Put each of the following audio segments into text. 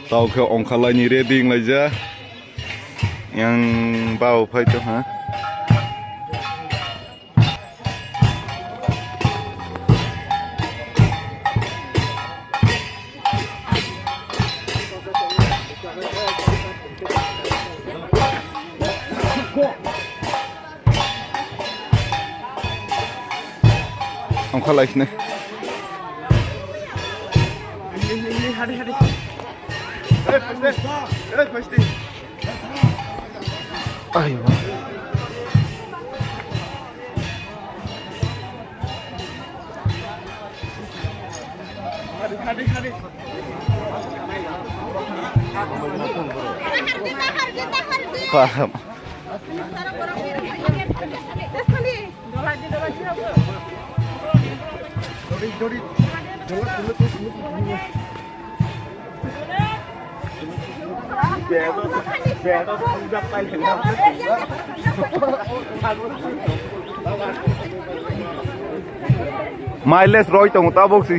tàu ke ong khalai ni reading aja yang bau phai tu ha ong khalai ni ayo paham miles roi tong ta bok si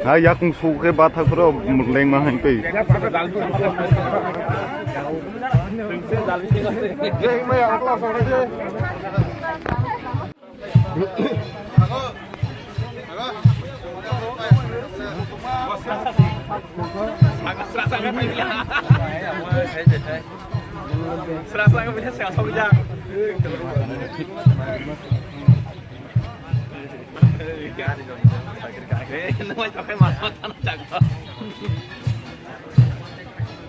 ha ya kung su ke ba tha pro leng ma han pe serasa punya siapa saja. Nama pakai mata tanah jago.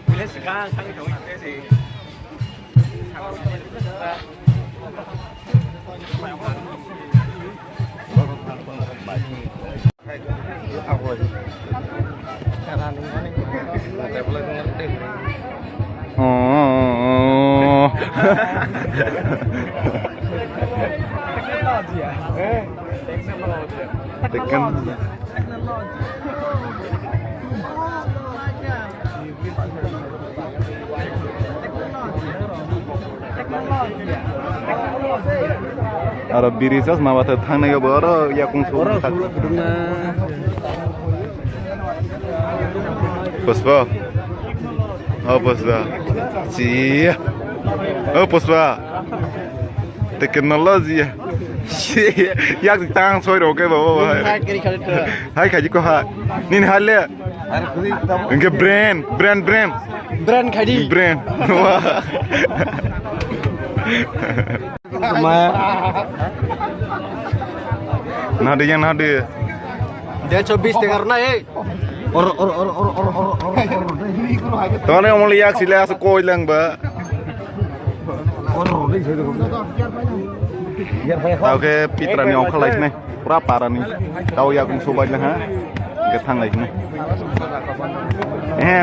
Bila sekarang sang jauh itu sih. oh Teknologi ya. tekan Arab birisas mawata thang ya boro ya kung su Puspa oh Puspa si oh Puspa teknologi yak tang soi ro ke bo hai khai ko ha nin halle inge brand khai brand nade yang nade Dia 24 tengah runa or tole om liak sila sa koi lang ba tao ke pitra ni ong khalai ne pura para ni tao ya kung subaj lang ha ke thang lai ne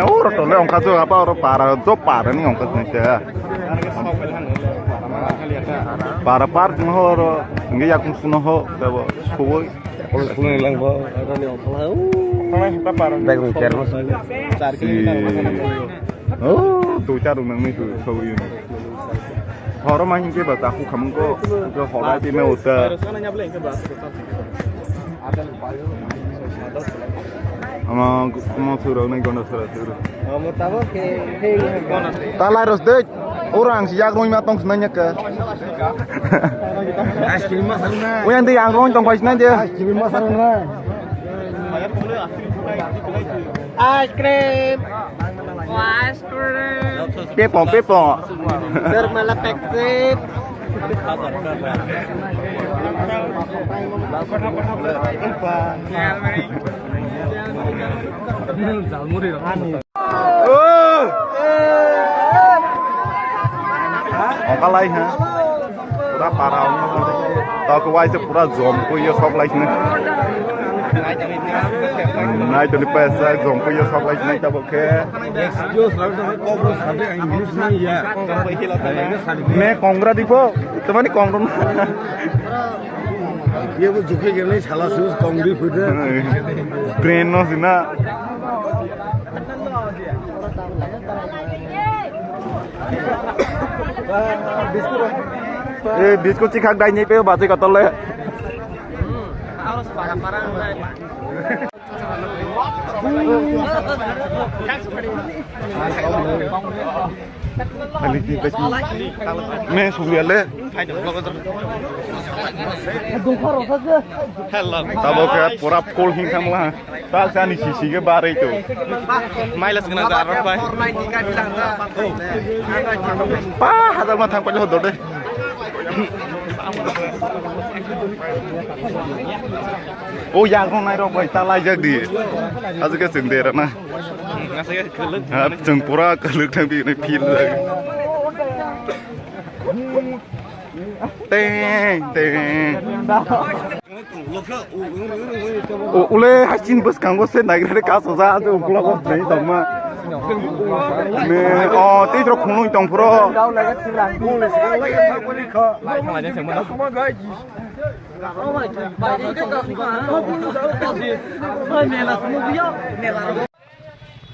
or tole ong khaso apa or para ni ong khas ne cha para par ho nge ya kung suno ho ba suboj Kulo lang po ni ong khala. Background share mo sa oh tu cha dung nang ni su so yu horo ma hin ke ba ta khu kham ko jo hora ti me uta ama su ro nai gona sura sura mo tabo ke gona ta lai ros de orang si yak roi ma tong snanya ka ice cream ma saruna uyan ti yang roi tong kai snan je ice cream ma saruna ice cream pepong Dermala Pexit Ongka lai ha pura parau tao ke wai se pura zom ko ye sok lai ne Này cho đi pesa dùng bây giờ xong lại này tao ok. Mẹ con ra đi po, tao mới con luôn. ये वो झुके के नहीं छाला से उस Kangri foot Brain nó gì na. Disco chỉ khác đây nhỉ, bây giờ bà chỉ có tao lên. मैं सुबह ले तब ओके पूरा कोल हिंग था मुला ताक जानी सी के बारे तो माइलस कना जा रहा है पा हजार में थंग पहले हो दे ओ यार को नहीं रो भाई ताला जग दी आज के सिंदे रहा ना हाँ चंग पूरा कलक थंग भी नहीं फील लगे Teng teng. Ule hasin bus kanggo sen naik dari kaso sa tu ukulak kau dari tama. Me oh tidur kunung tong pro.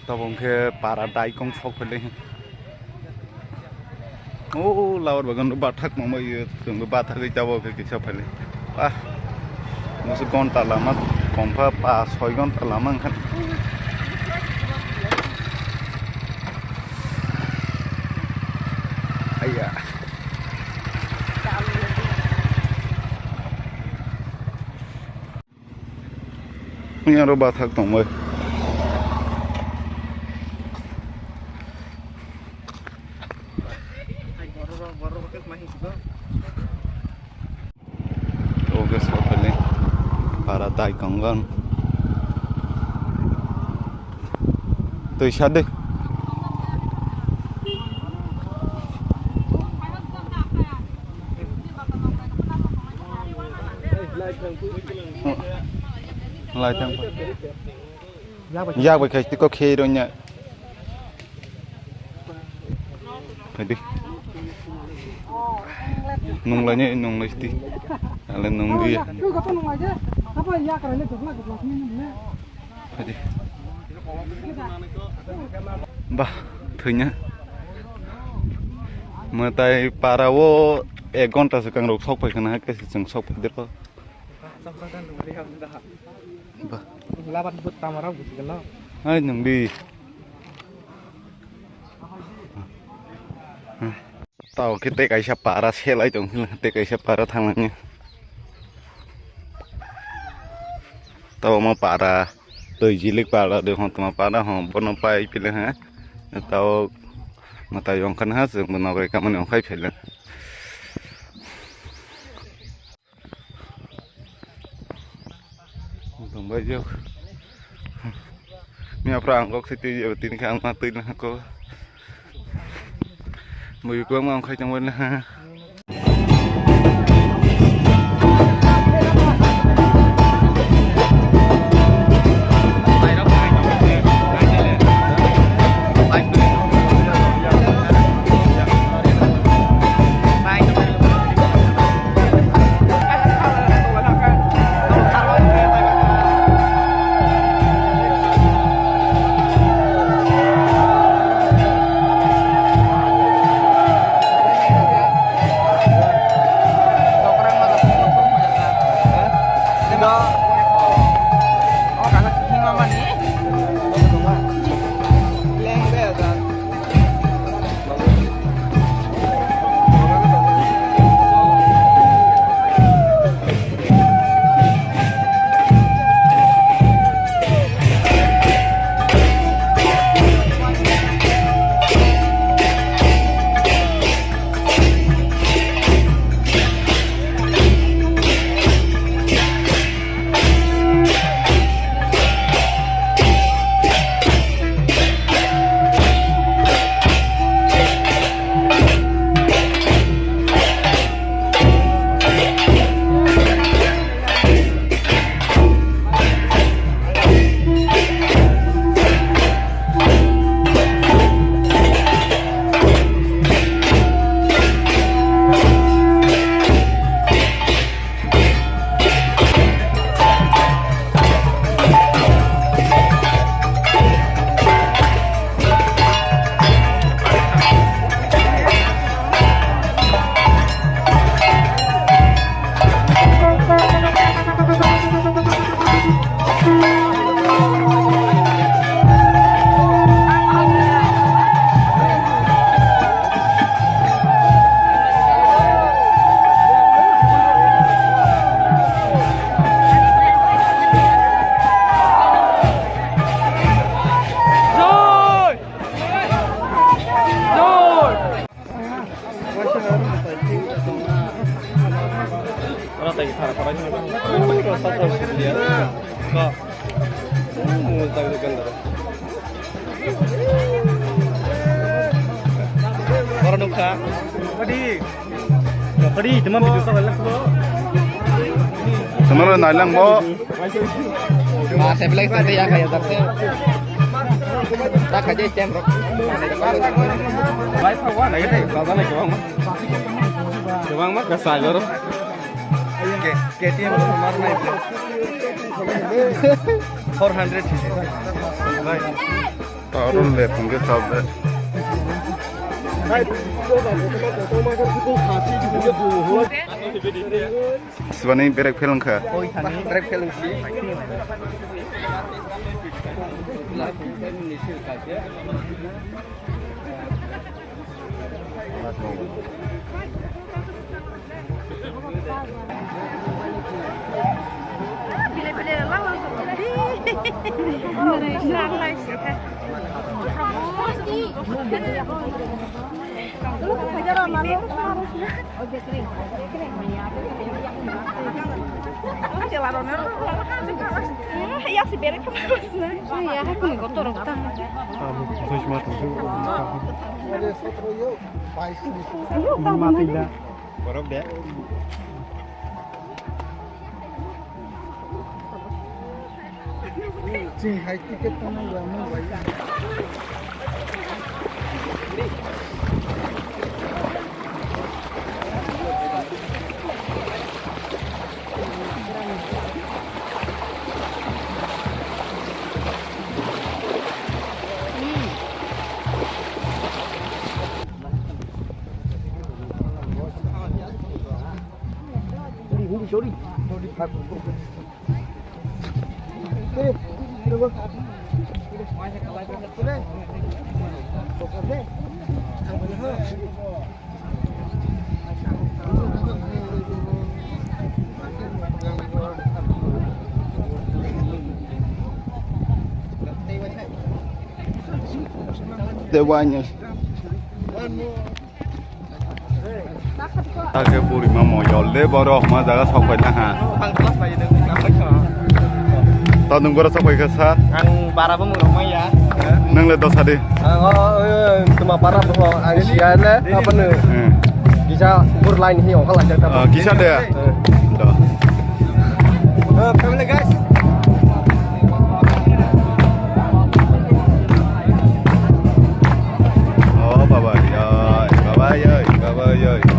Tabung ke paradai kong sok pelih. Oh, lawan bagan batak mama iya, tunggu batak kita bawa ke kisah pale. Ah, musuh kontak lama, kompa pas, hoi kontak lama kan. Ayah. Ini ada batak tunggu. Oke sekali para tai kanggan tuh siapa lại chăng ya vậy cái có khe đâu nhỉ phải đi nung lah ni nung lah sti ala nung dia bah thunya matai parawo gonta sekang rok sok pai kana ke sing sok dir ko bah lawan but tamara bus gelo ai nung di tao kita kayak siapa arah selai dong, kita kayak siapa arah tangannya. Tao mau para tuh jilik para deh, hong tuma para hong bono pai pilih ha. Tao mata yang kan has, bono mereka mana yang kai pilih. Tunggu aja. Ni apa anggok situ jadi ini kan mati lah aku. Mùi của ông khai trong bên ha. Padi cuma biju sa lang po. Semua na lang mo. Saya bilang saya ya kayak tak saya. Tak aja jam rok. Baik apa nak kita kalau nak jawang mah. Jawang mah kasar lor. Oke, KTM nomor 400. Baik. Taruh lihat mungkin sahabat. Sebenarnya berek film ke? Berek film sih. Ya si berek kemana? Ya, aku nggak kotor utang. Borok dia. Hai tiket tanah lama banyak. Sorry. Dewanya. Agak puri mamo yolde baru mah jaga sampai lah. Tahu nunggu rasa sampai ke saat. Ang para pemulung mah ya. Neng lihat dosa deh. Cuma para bahwa angsiannya apa nih? Bisa ukur lain hiu kalau ada. Kisah deh. Dah. Kami guys. Oh, bye bye, bye bye, bye bye.